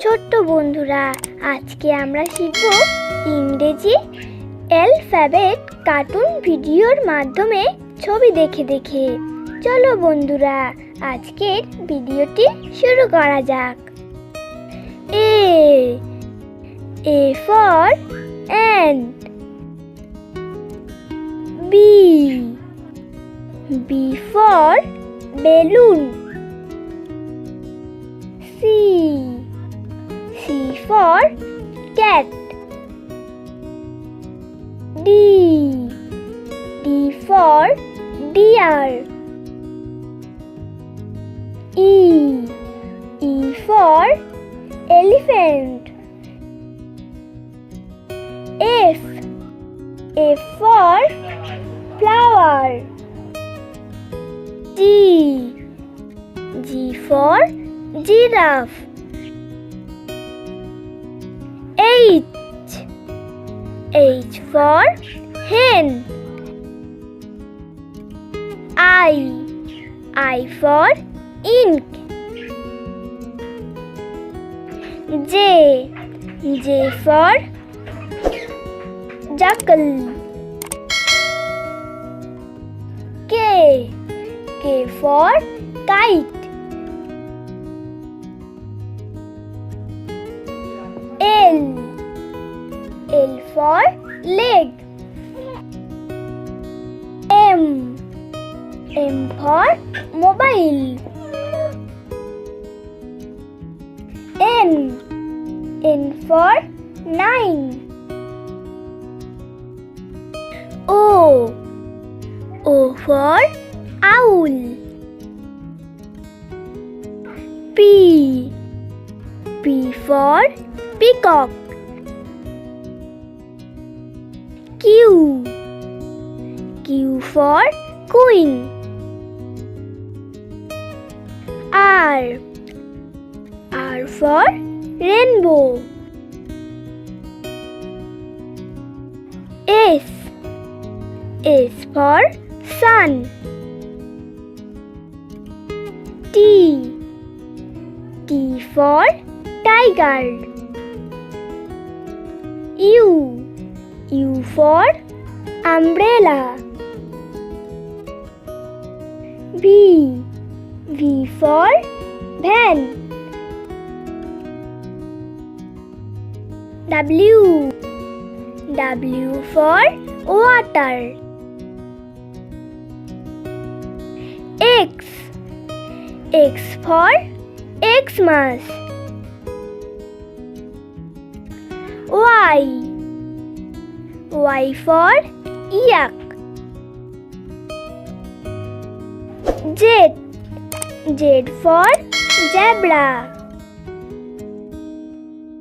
ছোট্ট বন্ধুরা, আজকে আমরা শিখব ইংরেজি অ্যালফাবেট কার্টুন ভিডিওর মাধ্যমে ছবি দেখে দেখে। চলো বন্ধুরা, আজকের ভিডিওটি শুরু করা যাক। A for ant. B for balloon. C for cat. D for deer. E for elephant. F for flower. G for giraffe. H for hen. I for ink. J for jackal. K for kite. L for leg. M for mobile. N for 9. O for owl. P for peacock. Q for queen. R for rainbow. S for sun. T for tiger. U for umbrella. V for van. W for water. X for Xmas. Y for yak. Z for zebra.